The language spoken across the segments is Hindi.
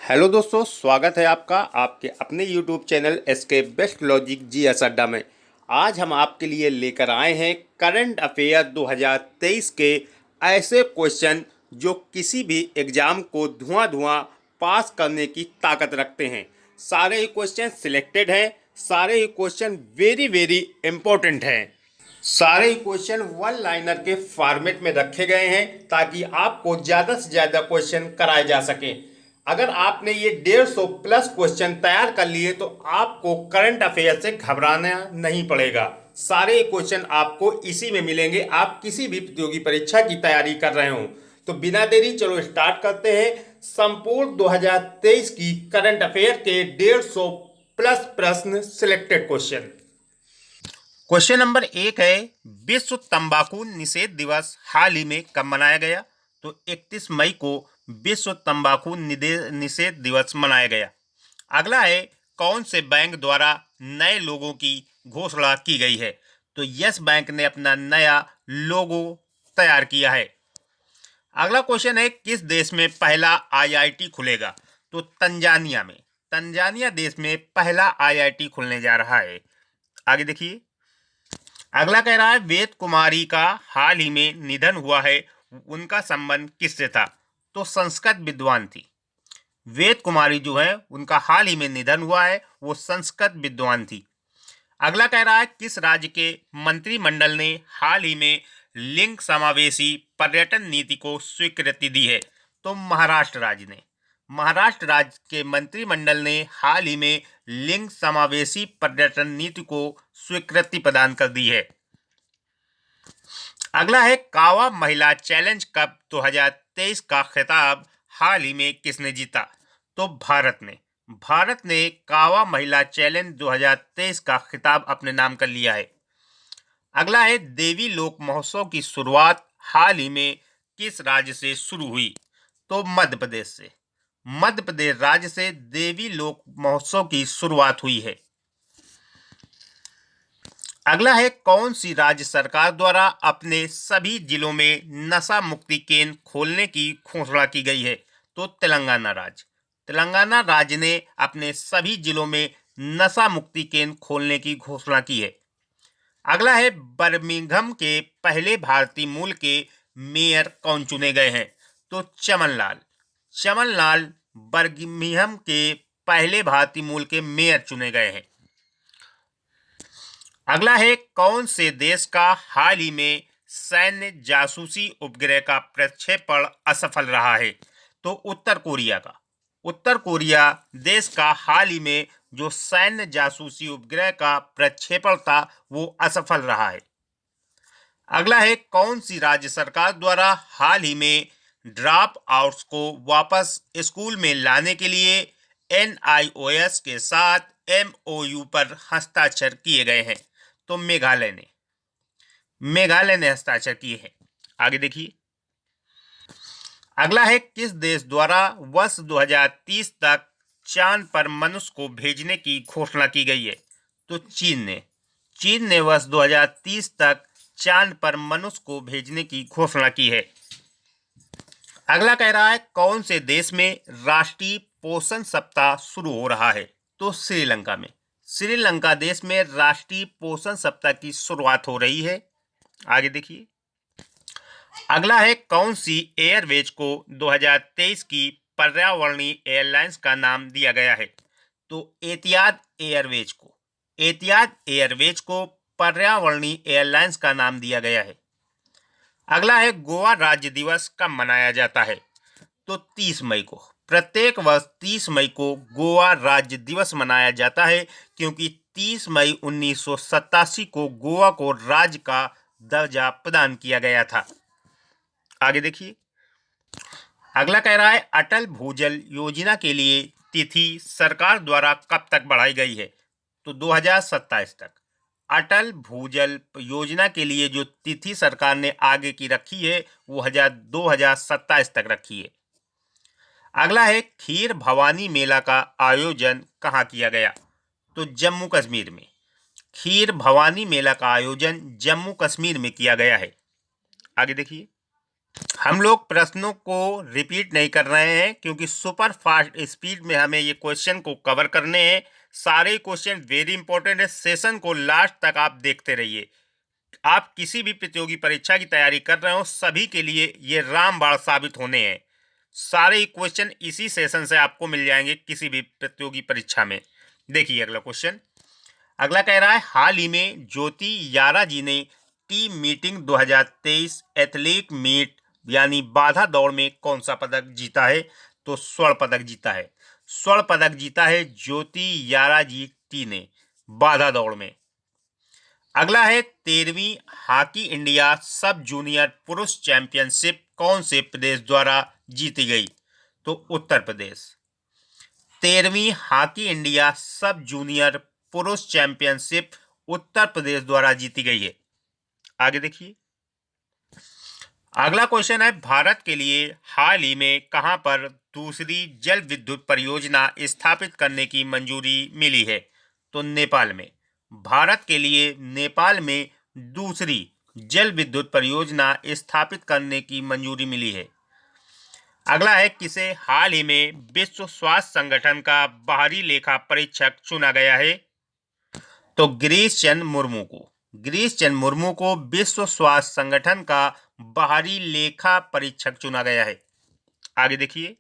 हेलो दोस्तों, स्वागत है आपका आपके अपने YouTube channel SK best logic GS Adda में। आज हम आपके लिए लेकर आए हैं करंट अफेयर 2023 के ऐसे क्वेश्चन जो किसी भी एग्ज़ाम को धुआं पास करने की ताकत रखते हैं। सारे ही क्वेश्चन सिलेक्टेड हैं, सारे ही क्वेश्चन वेरी वेरी इम्पोर्टेंट हैं। सारे ही क्वेश्चन वन लाइनर के फॉर्मेट में रखे गए हैं ताकि आपको ज़्यादा से ज़्यादा क्वेश्चन कराए जा सकें। अगर आपने ये 150 प्लस क्वेश्चन तैयार कर लिए तो आपको करंट अफेयर से घबराना नहीं पड़ेगा। सारे क्वेश्चन आपको इसी में मिलेंगे, आप किसी भी प्रतियोगी परीक्षा की तैयारी कर रहे हो। तो बिना देरी चलो स्टार्ट करते हैं संपूर्ण 2023 की करंट अफेयर के 150 प्लस प्रश्न सिलेक्टेड क्वेश्चन। क्वेश्चन नंबर 1 है, विश्व तंबाकू निषेध दिवस हाल ही में कब मनाया गया? तो 31 मई को विश्व तंबाकू निषेध दिवस मनाया गया। अगला है, कौन से बैंक द्वारा नए लोगों की घोषणा की गई है? तो यस बैंक ने अपना नया लोगो तैयार किया है। अगला क्वेश्चन है, किस देश में पहला आईआईटी खुलेगा? तो तंजानिया में। तंजानिया देश में पहला आईआईटी खुलने जा रहा है। आगे देखिए, अगला कह रहा है, वेद कुमारी का हाल ही में निधन हुआ है, उनका संबंध किससे था? तो संस्कृत विद्वान थी। वेद कुमारी जो है उनका हाल ही में निधन हुआ है, वो संस्कृत विद्वान थी। अगला कह रहा है, किस राज्य के मंत्रिमंडल ने हाल ही में लिंग समावेशी पर्यटन नीति को स्वीकृति दी है? तो महाराष्ट्र राज्य ने। महाराष्ट्र राज्य के मंत्रिमंडल ने हाल ही में लिंग समावेशी पर्यटन नीति को स्वीकृति प्रदान कर दी है। अगला है, कावा महिला चैलेंज कप 2023 का खिताब हाल ही में किसने जीता? तो भारत ने। भारत ने कावा महिला चैलेंज 2023 का खिताब अपने नाम कर लिया है। अगला है, देवी लोक महोत्सव की शुरुआत हाल ही में किस राज्य से शुरू हुई? तो मध्य प्रदेश से। मध्य प्रदेश राज्य से देवी लोक महोत्सव की शुरुआत हुई है। अगला है, कौन सी राज्य सरकार द्वारा अपने सभी जिलों में नशा मुक्ति केंद्र खोलने की घोषणा की गई है? तो तेलंगाना राज्य। तेलंगाना राज्य ने अपने सभी जिलों में नशा मुक्ति केंद्र खोलने की घोषणा की है। अगला है, बर्मिंघम के पहले भारतीय मूल के मेयर कौन चुने गए हैं? तो चमनलाल। चमनलाल बर्मिंघम के पहले भारतीय मूल के मेयर चुने गए हैं। अगला है, कौन से देश का हाल ही में सैन्य जासूसी उपग्रह का प्रक्षेपण असफल रहा है? तो उत्तर कोरिया का। उत्तर कोरिया देश का हाल ही में जो सैन्य जासूसी उपग्रह का प्रक्षेपण था वो असफल रहा है। अगला है, कौन सी राज्य सरकार द्वारा हाल ही में ड्रॉप आउट्स को वापस स्कूल में लाने के लिए NIOS के साथ MOU पर हस्ताक्षर किए गए हैं? तो मेघालय ने। मेघालय ने हस्ताक्षर किए हैं। आगे देखिए, अगला है, किस देश द्वारा वर्ष 2030 तक चांद पर मनुष्य को भेजने की घोषणा की गई है? तो चीन ने। चीन ने वर्ष 2030 तक चांद पर मनुष्य को भेजने की घोषणा की है। अगला कह रहा है, कौन से देश में राष्ट्रीय पोषण सप्ताह शुरू हो रहा है? तो श्रीलंका में। श्रीलंका देश में राष्ट्रीय पोषण सप्ताह की शुरुआत हो रही है। आगे देखिए, अगला है, कौन सी एयरवेज को 2023 की पर्यावरणीय एयरलाइंस का नाम दिया गया है? तो एतिहाद एयरवेज को। एतिहाद एयरवेज को पर्यावरणीय एयरलाइंस का नाम दिया गया है। अगला है, गोवा राज्य दिवस कब मनाया जाता है? तो 30 मई को। प्रत्येक वर्ष 30 मई को गोवा राज्य दिवस मनाया जाता है क्योंकि 30 मई 1987 को गोवा को राज्य का दर्जा प्रदान किया गया था। आगे देखिए, अगला कह रहा है, अटल भूजल योजना के लिए तिथि सरकार द्वारा कब तक बढ़ाई गई है? तो 2027 तक। अटल भूजल योजना के लिए जो तिथि सरकार ने आगे की रखी है वो 2027 तक रखी है। अगला है, खीर भवानी मेला का आयोजन कहाँ किया गया? तो जम्मू कश्मीर में। खीर भवानी मेला का आयोजन जम्मू कश्मीर में किया गया है। आगे देखिए, हम लोग प्रश्नों को रिपीट नहीं कर रहे हैं क्योंकि सुपर फास्ट स्पीड में हमें ये क्वेश्चन को कवर करने हैं। सारे क्वेश्चन वेरी इंपॉर्टेंट है। सेशन को लास्ट तक आप देखते रहिए। आप किसी भी प्रतियोगी परीक्षा की तैयारी कर रहे हो, सभी के लिए ये रामबाण साबित होने हैं। सारे क्वेश्चन इसी सेशन से आपको मिल जाएंगे किसी भी प्रतियोगी परीक्षा में। देखिए अगला क्वेश्चन। अगला कह रहा है, हाल ही में ज्योति यारा जी ने टीम मीटिंग 2023 एथलीट मीट यानी बाधा दौड़ में कौन सा पदक जीता है? तो स्वर्ण पदक जीता है। स्वर्ण पदक जीता है ज्योति यारा जी टी ने बाधा दौड़ में। अगला है, 13वीं हॉकी इंडिया सब जूनियर पुरुष चैंपियनशिप कौन से प्रदेश द्वारा जीती गई? तो उत्तर प्रदेश। 13वीं हॉकी इंडिया सब जूनियर पुरुष चैंपियनशिप उत्तर प्रदेश द्वारा जीती गई है। आगे देखिए। अगला क्वेश्चन है, भारत के लिए हाल ही में कहां पर दूसरी जल विद्युत परियोजना स्थापित करने की मंजूरी मिली है? तो नेपाल में। भारत के लिए नेपाल में दूसरी जल विद्युत परियोजना स्थापित करने की मंजूरी मिली है। अगला है, किसे हाल ही में विश्व स्वास्थ्य संगठन का बाहरी लेखा परीक्षक चुना गया है? तो गिरीश चंद्र मुर्मू को। गिरीश चंद्र मुर्मू को विश्व स्वास्थ्य संगठन का बाहरी लेखा परीक्षक चुना गया है। आगे देखिए।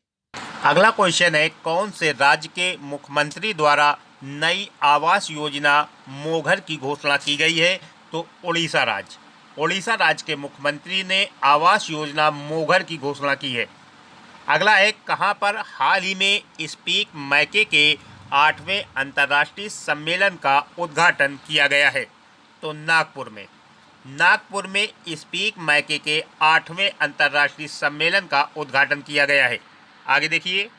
अगला क्वेश्चन है, कौन से राज्य के मुख्यमंत्री द्वारा नई आवास योजना मोघर की घोषणा की गई है? तो उड़ीसा राज्य। उड़ीसा राज्य के मुख्यमंत्री ने आवास योजना मोघर की घोषणा की है। अगला है, कहां पर हाल ही में स्पीक मैके के 8वें अंतर्राष्ट्रीय सम्मेलन का उद्घाटन किया गया है? तो नागपुर में। नागपुर में स्पीक मैके के 8वें अंतर्राष्ट्रीय सम्मेलन का उद्घाटन किया गया है। आगे देखिए।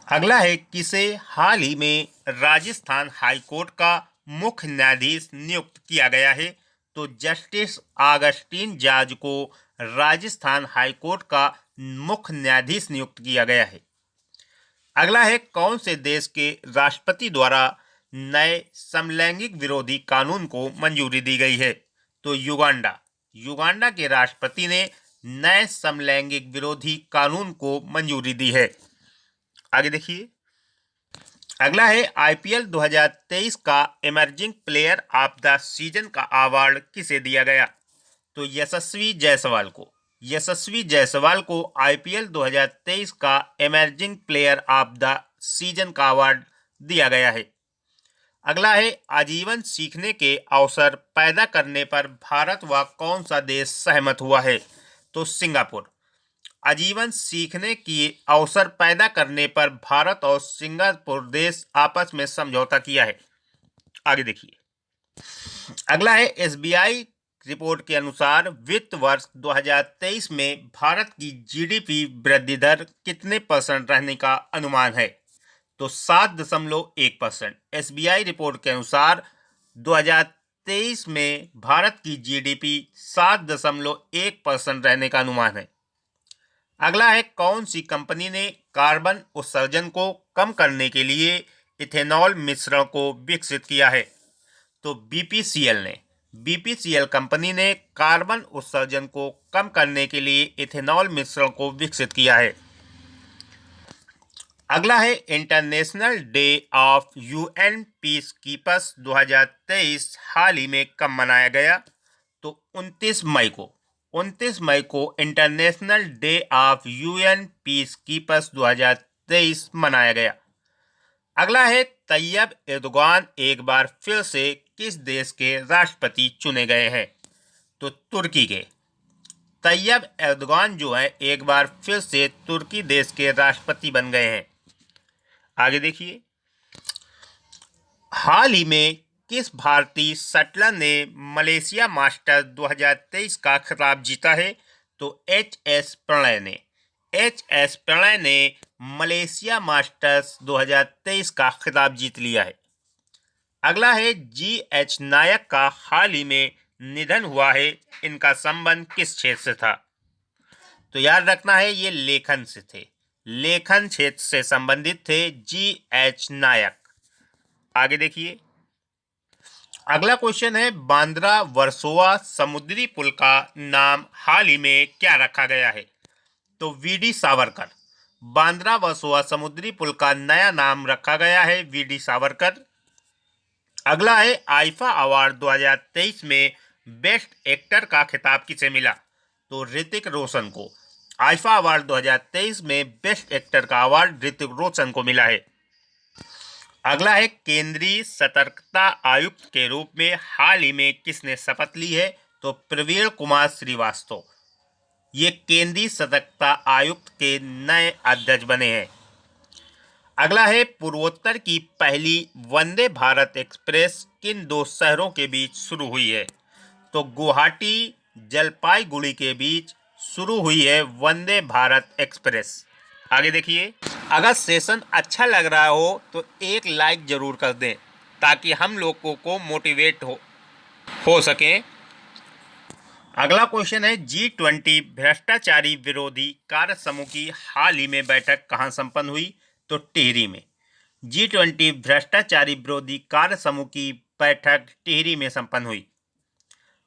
अगला है, किसे हाल ही में राजस्थान हाईकोर्ट का मुख्य न्यायाधीश नियुक्त किया गया है? तो जस्टिस ऑगस्टिन जॉर्ज को राजस्थान हाईकोर्ट का मुख्य न्यायाधीश नियुक्त किया गया है। अगला है, कौन से देश के राष्ट्रपति द्वारा नए समलैंगिक विरोधी कानून को मंजूरी दी गई है? तो युगांडा। युगांडा के राष्ट्रपति ने नए समलैंगिक विरोधी कानून को मंजूरी दी है। आगे देखिए। अगला है, आईपीएल 2023 का emerging player of the season का अवार्ड किसे दिया गया? तो यशस्वी जायसवाल को। यशस्वी जायसवाल को आईपीएल 2023 का emerging player of the season का अवार्ड दिया गया है। अगला है, आजीवन सीखने के अवसर पैदा करने पर भारत व कौन सा देश सहमत हुआ है? तो सिंगापुर। आजीवन सीखने की अवसर पैदा करने पर भारत और सिंगापुर देश आपस में समझौता किया है। आगे देखिए। अगला है, एसबीआई रिपोर्ट के अनुसार वित्त वर्ष 2023 में भारत की जीडीपी वृद्धि दर कितने % रहने का अनुमान है? तो 7.1%। एसबीआई रिपोर्ट के अनुसार 2023 में भारत की जीडीपी 7.1% रहने का अनुमान है। अगला है, कौन सी कंपनी ने कार्बन उत्सर्जन को कम करने के लिए इथेनॉल मिश्रण को विकसित किया है? तो बीपीसीएल ने। बीपीसीएल कंपनी ने कार्बन उत्सर्जन को कम करने के लिए इथेनॉल मिश्रण को विकसित किया है। अगला है, international day of UN peace keepers 2023 हाल ही में कब मनाया गया? तो 29 मई को। 29 मई को international day of UN peace keepers 2023 मनाया गया। अगला है, तैयब एर्दोगान एक बार फिर से किस देश के राष्ट्रपति चुने गए हैं? तो तुर्की के। तैयब एर्दोगान जो है एक बार फिर से तुर्की देश के राष्ट्रपति बन गए हैं। आगे देखिए। हाल ही में किस भारतीय शटलर ने मलेशिया मास्टर्स 2023 का खिताब जीता है? तो एच.एस. प्रणय ने। एच.एस. प्रणय ने मलेशिया मास्टर्स 2023 का खिताब जीत लिया है। अगला है, जी.एच. नायक का हाल ही में निधन हुआ है। इनका संबंध किस क्षेत्र से था? तो याद रखना है, ये लेखन से थे। लेखन क्षेत्र से संबंधित थे जी.एच. नायक। आगे देखिए। अगला क्वेश्चन है, बांद्रा वर्सोवा समुद्री पुल का नाम हाल ही में क्या रखा गया है? तो वीडी सावरकर। बांद्रा वर्सोवा समुद्री पुल का नया नाम रखा गया है वीडी सावरकर। अगला है, आईफा अवार्ड 2023 में बेस्ट एक्टर का खिताब किसे मिला? तो ऋतिक रोशन को। आईफा अवार्ड 2023 में बेस्ट एक्टर का अवार्ड ऋतिक रोशन को मिला है। अगला है, केंद्रीय सतर्कता आयुक्त के रूप में हाल ही में किसने शपथ ली है? तो प्रवीण कुमार श्रीवास्तव। ये केंद्रीय सतर्कता आयुक्त के नए अध्यक्ष बने हैं। अगला है, पूर्वोत्तर की पहली वंदे भारत एक्सप्रेस किन दो शहरों के बीच शुरू हुई है? तो गुवाहाटी जलपाईगुड़ी के बीच शुरू हुई है वंदे भारत एक्सप्रेस। आगे देखिए, अगर सेशन अच्छा लग रहा हो तो एक लाइक जरूर कर दें ताकि हम लोगों को मोटिवेट हो सकें। अगला क्वेश्चन है, G20 भ्रष्टाचारी विरोधी कार्य समूह की हाल ही में बैठक कहां संपन्न हुई? तो टिहरी में। G20 भ्रष्टाचारी विरोधी कार्य समूह की बैठक टिहरी में संपन्न हुई।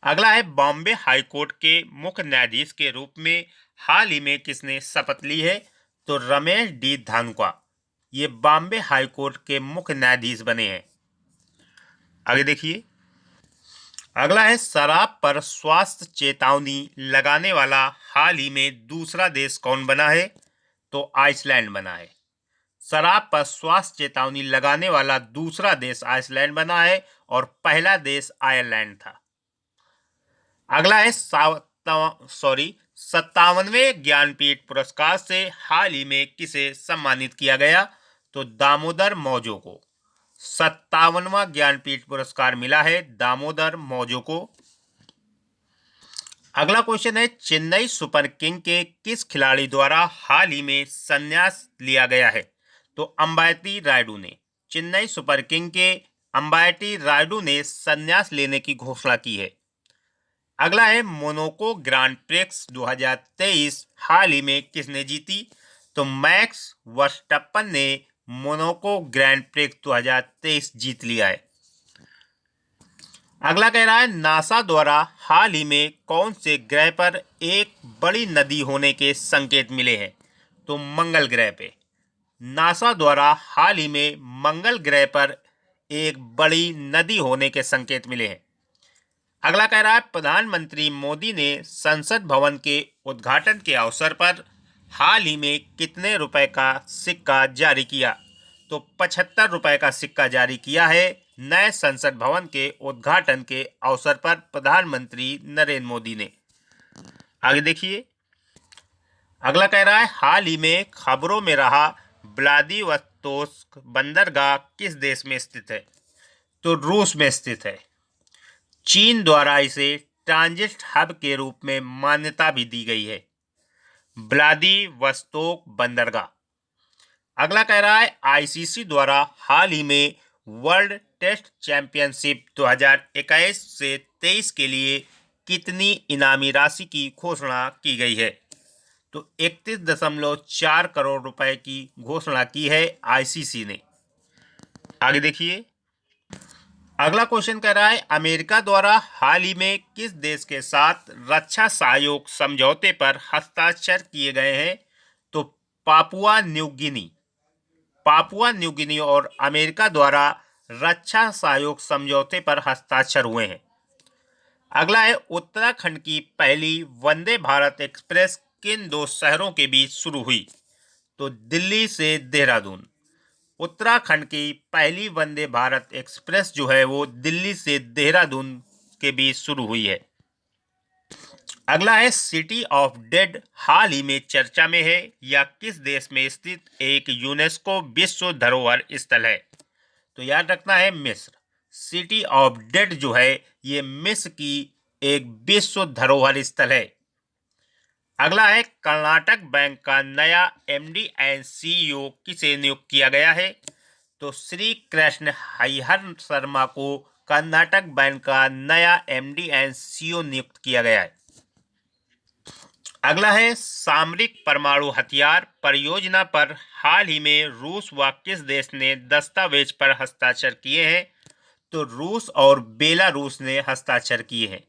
अगला है, बॉम्बे हाईकोर्ट के मुख्य न्यायाधीश के रूप में हाल ही में किसने शपथ ली है? तो रमेश डी धानुका। ये बॉम्बे हाईकोर्ट के मुख्य न्यायाधीश बने हैं। आगे देखिए, अगला है, शराब पर स्वास्थ्य चेतावनी लगाने वाला हाल ही में दूसरा देश कौन बना है? तो आइसलैंड बना है। शराब पर स्वास्थ्य चेतावनी लगाने वाला दूसरा देश आइसलैंड बना है और पहला देश आयरलैंड था। अगला है, 57वें ज्ञानपीठ पुरस्कार से हाल ही में किसे सम्मानित किया गया? तो दामोदर मौजो को। 57वां ज्ञानपीठ पुरस्कार मिला है दामोदर मौजो को। अगला क्वेश्चन है, चेन्नई सुपर किंग के किस खिलाड़ी द्वारा हाल ही में संन्यास लिया गया है? तो अंबाती रायडू ने। चेन्नई सुपर किंग के अंबाती रायडू ने संन्यास लेने की घोषणा की है। अगला है, मोनाको ग्रांड प्रिक्स 2023 हाल ही में किसने जीती? तो मैक्स वर्स्टप्पन ने मोनाको ग्रैंड प्रिक्स 2023 जीत लिया है। अगला कह रहा है, नासा द्वारा हाल ही में कौन से ग्रह पर एक बड़ी नदी होने के संकेत मिले हैं? तो मंगल ग्रह पे। नासा द्वारा हाल ही में मंगल ग्रह पर एक बड़ी नदी होने के संकेत मिले हैं। अगला कह रहा है, प्रधानमंत्री मोदी ने संसद भवन के उद्घाटन के अवसर पर हाल ही में कितने रुपए का सिक्का जारी किया? तो 75 रुपए का सिक्का जारी किया है नए संसद भवन के उद्घाटन के अवसर पर प्रधानमंत्री नरेंद्र मोदी ने। आगे देखिए, अगला कह रहा है, हाल ही में खबरों में रहा व्लादिवोस्तोक बंदरगाह किस देश में स्थित है? तो रूस में स्थित है। चीन द्वारा इसे ट्रांजिट हब के रूप में मान्यता भी दी गई है, व्लादिवोस्तोक बंदरगाह। अगला कह रहा है, आईसीसी द्वारा हाल ही में वर्ल्ड टेस्ट चैंपियनशिप 2021 से 23 के लिए कितनी इनामी राशि की घोषणा की गई है? तो 31.4 करोड़ रुपए की घोषणा की है आईसीसी ने। आगे देखिए, अगला क्वेश्चन कह रहा है, अमेरिका द्वारा हाल ही में किस देश के साथ रक्षा सहयोग समझौते पर हस्ताक्षर किए गए हैं? तो Papua New Guinea. Papua New Guinea और अमेरिका द्वारा रक्षा सहयोग समझौते पर हस्ताक्षर हुए हैं। अगला है, उत्तराखंड की पहली वंदे भारत एक्सप्रेस किन दो शहरों के बीच शुरू हुई? तो दिल्ली से देहरादून। उत्तराखंड की पहली वंदे भारत एक्सप्रेस जो है वो दिल्ली से देहरादून के बीच शुरू हुई है। अगला है, सिटी ऑफ डेड हाल ही में चर्चा में है या किस देश में स्थित एक यूनेस्को विश्व धरोहर स्थल है? तो याद रखना है मिस्र। सिटी ऑफ डेड जो है ये मिस्र की एक विश्व धरोहर स्थल है। अगला है, कर्नाटक बैंक का नया एमडी एंड सीईओ किसे नियुक्त किया गया है? तो श्री कृष्ण हरिहर शर्मा को कर्नाटक बैंक का नया एमडी एंड सीईओ नियुक्त किया गया है। अगला है, सामरिक परमाणु हथियार परियोजना पर हाल ही में रूस व किस देश ने दस्तावेज पर हस्ताक्षर किए हैं? तो रूस और बेलारूस ने हस्ताक्षर किए हैं।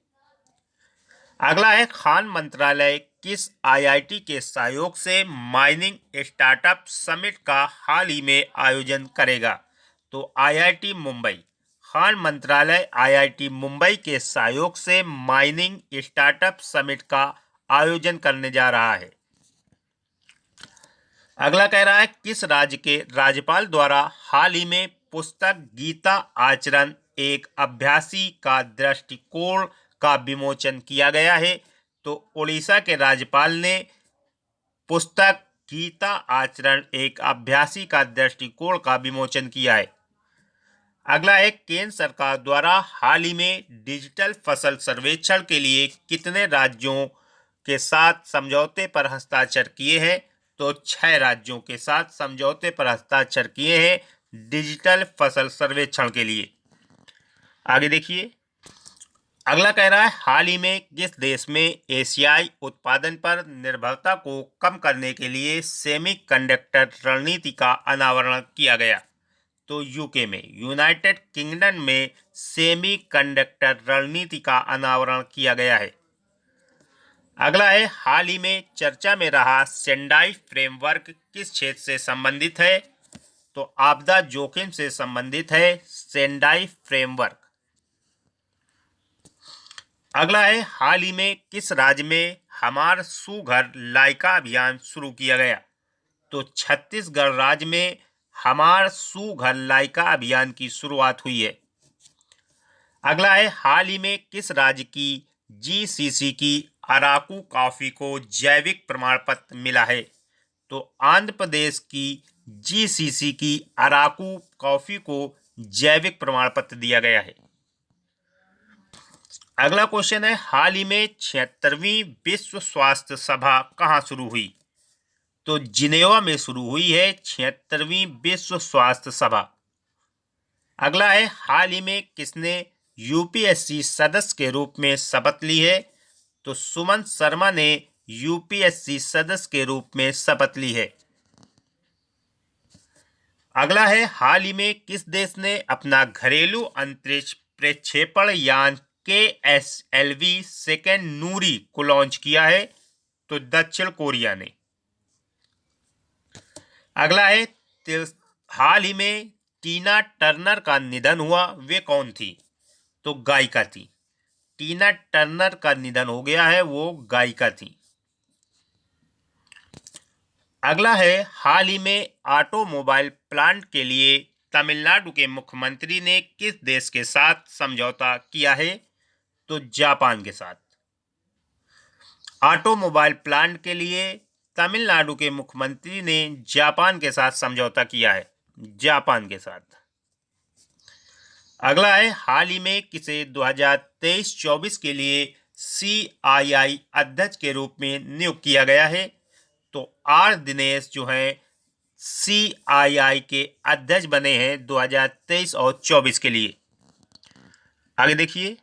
अगला है, खान मंत्रालय किस आईआईटी के सहयोग से माइनिंग स्टार्टअप समिट का हाल ही में आयोजन करेगा? तो आईआईटी मुंबई। खान मंत्रालय आईआईटी मुंबई के सहयोग से माइनिंग स्टार्टअप समिट का आयोजन करने जा रहा है। अगला कह रहा है, किस राज्य के राज्यपाल द्वारा हाल ही में पुस्तक गीता आचरण एक अभ्यासी का दृष्टिकोण का विमोचन किया गया है? तो उड़ीसा के राज्यपाल ने पुस्तक गीता आचरण एक अभ्यासी का दृष्टिकोण का विमोचन किया है। अगला है, केंद्र सरकार द्वारा हाल ही में डिजिटल फसल सर्वेक्षण के लिए कितने राज्यों के साथ समझौते पर हस्ताक्षर किए हैं? तो 6 राज्यों के साथ समझौते पर हस्ताक्षर किए हैं डिजिटल फसल सर्वेक्षण के लिए। आगे देखिए, अगला कह रहा है, हाल ही में किस देश में एशियाई उत्पादन पर निर्भरता को कम करने के लिए सेमीकंडक्टर रणनीति का अनावरण किया गया? तो यूके में, यूनाइटेड किंगडम में सेमीकंडक्टर रणनीति का अनावरण किया गया है। अगला है, हाल ही में चर्चा में रहा सेंडाई फ्रेमवर्क किस क्षेत्र से संबंधित है? तो आपदा जोखिम से संबंधित है सेंडाई फ्रेमवर्क। अगला है, हाल ही में किस राज्य में हमार सुघर लाइका अभियान शुरू किया गया? तो छत्तीसगढ़ राज्य में हमार सुघर लाइका अभियान की शुरुआत हुई है। अगला है, हाल ही में किस राज्य की जीसीसी की अराकू कॉफी को जैविक प्रमाण पत्र मिला है? तो आंध्र प्रदेश की जीसीसी की अराकू कॉफी को जैविक प्रमाण पत्र दिया गया है। अगला क्वेश्चन है, हाल ही में 76वीं विश्व स्वास्थ्य सभा कहाँ शुरू हुई? तो जिनेवा में शुरू हुई है 76वीं विश्व स्वास्थ्य सभा। अगला है, हाल ही में किसने यूपीएससी सदस्य के रूप में शपथ ली है? तो सुमन शर्मा ने यूपीएससी सदस्य के रूप में शपथ ली है। अगला है, हाल ही में किस देश ने अपना घरेलू अंतरिक्ष प्रक्षेपण यान KSLV सेकेंड नूरी को लॉन्च किया है? तो दक्षिण कोरिया ने। अगला है, हाल ही में टीना टर्नर का निधन हुआ, वे कौन थी? तो गायिका थी। टीना टर्नर का निधन हो गया है, वो गायिका थी। अगला है, हाल ही में ऑटोमोबाइल प्लांट के लिए तमिलनाडु के मुख्यमंत्री ने किस देश के साथ समझौता किया है? तो जापान के साथ। ऑटोमोबाइल प्लांट के लिए तमिलनाडु के मुख्यमंत्री ने जापान के साथ समझौता किया है, जापान के साथ। अगला है, हाल ही में किसे 2023-24 के लिए CII अध्यक्ष के रूप में नियुक्त किया गया है? तो आर दिनेश जो है CII के अध्यक्ष बने हैं 2023 और 24 के लिए। आगे देखिए,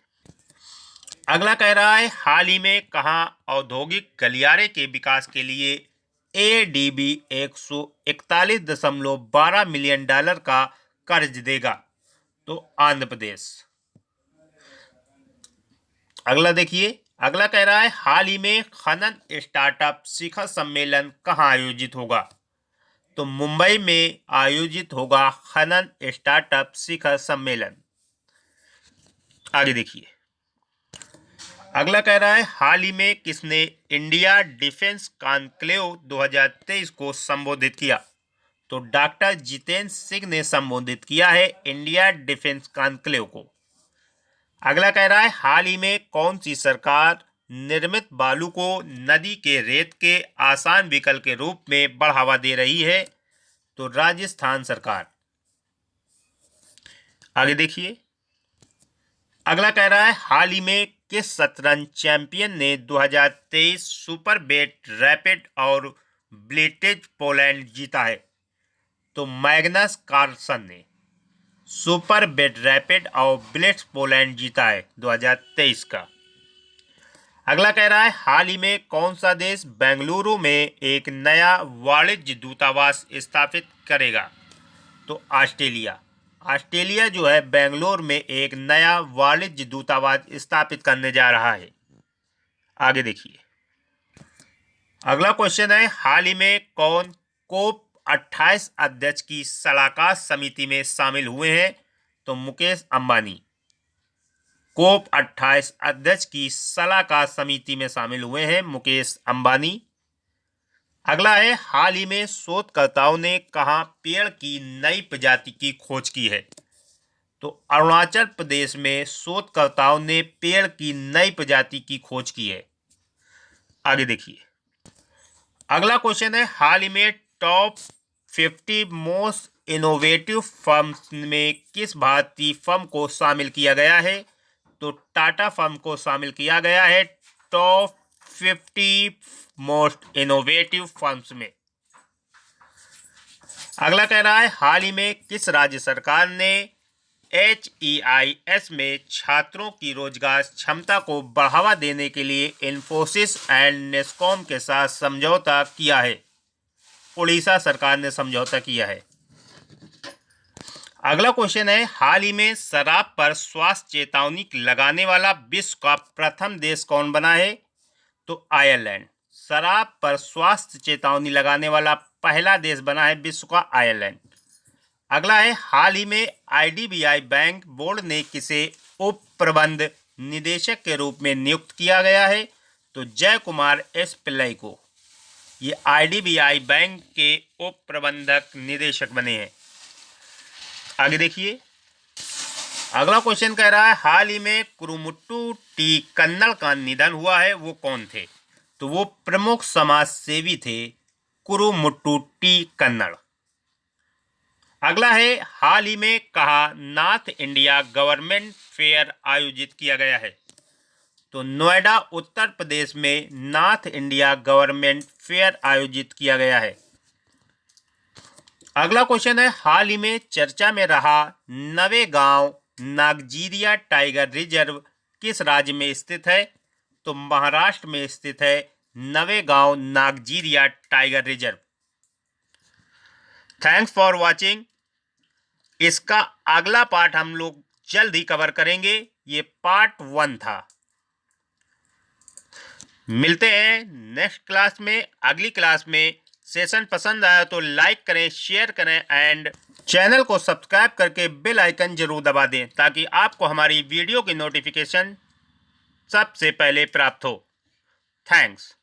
अगला कह रहा है, हाल ही में कहाँ औद्योगिक गलियारे के विकास के लिए ADB 141.12 मिलियन डॉलर का कर्ज देगा? तो आंध्र प्रदेश। अगला देखिए, अगला कह रहा है, हाल ही में खनन स्टार्टअप शिखर सम्मेलन कहाँ आयोजित होगा? तो मुंबई में आयोजित होगा खनन स्टार्टअप शिखर सम्मेलन। आगे देखिए, अगला कह रहा है, हाल ही में किसने इंडिया डिफेंस कॉन्क्लेव 2023 को संबोधित किया? तो डॉक्टर जितेंद्र सिंह ने संबोधित किया है इंडिया डिफेंस कॉन्क्लेव को। अगला कह रहा है, हाल ही में कौन सी सरकार निर्मित बालू को नदी के रेत के आसान विकल्प के रूप में बढ़ावा दे रही है? तो राजस्थान सरकार। आगे देखिए, अगला कह रहा है, हाल ही में किस शतरंज चैंपियन ने 2023 सुपर बेट रैपिड और ब्लिट्ज पोलैंड जीता है? तो मैग्नस कार्लसन ने सुपर बेट रैपिड और ब्लिट्ज पोलैंड जीता है 2023 का। अगला कह रहा है, हाल ही में कौन सा देश बेंगलुरु में एक नया वाणिज्य दूतावास स्थापित करेगा? तो ऑस्ट्रेलिया। ऑस्ट्रेलिया जो है बेंगलोर में एक नया वाणिज्य दूतावास स्थापित करने जा रहा है। आगे देखिए, अगला क्वेश्चन है, हाल ही में कौन कोप 28 अध्यक्ष की सलाहकार समिति में शामिल हुए हैं? तो मुकेश अंबानी कोप 28 अध्यक्ष की सलाहकार समिति में शामिल हुए हैं मुकेश अंबानी। अगला है, हाल ही में शोधकर्ताओं ने कहां पेड़ की नई प्रजाति की खोज की है? तो अरुणाचल प्रदेश में शोधकर्ताओं ने पेड़ की नई प्रजाति की खोज की है। आगे देखिए, अगला क्वेश्चन है, हाल ही में टॉप 50 मोस्ट इनोवेटिव फर्म्स में किस भारतीय फर्म को शामिल किया गया है? तो टाटा फर्म को शामिल किया गया है टॉप 50 मोस्ट इनोवेटिव फर्म्स में। अगला कह रहा है, हाल ही में किस राज्य सरकार ने HEIS में छात्रों की रोजगार क्षमता को बढ़ावा देने के लिए इन्फोसिस एंड नेस्कॉम के साथ समझौता किया है? उड़ीसा सरकार ने समझौता किया है। अगला क्वेश्चन है, हाल ही में शराब पर स्वास्थ्य चेतावनी लगाने वाला विश्व का प्रथम देश कौन बना है? तो आयरलैंड। शराब पर स्वास्थ्य चेतावनी लगाने वाला पहला देश बना है विश्व का आयरलैंड। अगला है, हाल ही में IDBI बैंक बोर्ड ने किसे उप प्रबंध निदेशक के रूप में नियुक्त किया गया है? तो जय कुमार एस पिल्लई को ये IDBI बैंक के उप प्रबंधक निदेशक बने हैं। आगे देखिए, अगला क्वेश्चन कह रहा है, हाल ही में कुरुमुट्टू टी कन्नड़ का निधन हुआ है, वो कौन थे? तो वो प्रमुख समाज सेवी थे कुरुमुट्टू टी कन्नड़। अगला है, हाल ही में कहा नॉर्थ इंडिया गवर्नमेंट फेयर आयोजित किया गया है? तो नोएडा उत्तर प्रदेश में नॉर्थ इंडिया गवर्नमेंट फेयर आयोजित किया गया है। अगला क्वेश्चन है, हाल ही में चर्चा में रहा नवेगांव नागजीरिया टाइगर रिजर्व किस राज्य में स्थित है? तो महाराष्ट्र में स्थित है Navegaon Nagzira tiger reserve. Thanks for watching. इसका अगला पार्ट हम लोग जल्द ही कवर करेंगे। ये पार्ट 1 था। मिलते हैं नेक्स्ट क्लास में, अगली क्लास में। सेशन पसंद आया तो लाइक करें, शेयर करें एंड चैनल को सब्सक्राइब करके बेल आइकन जरूर दबा दें ताकि आपको हमारी वीडियो की नोटिफिकेशन सबसे पहले प्राप्त हो। थैंक्स।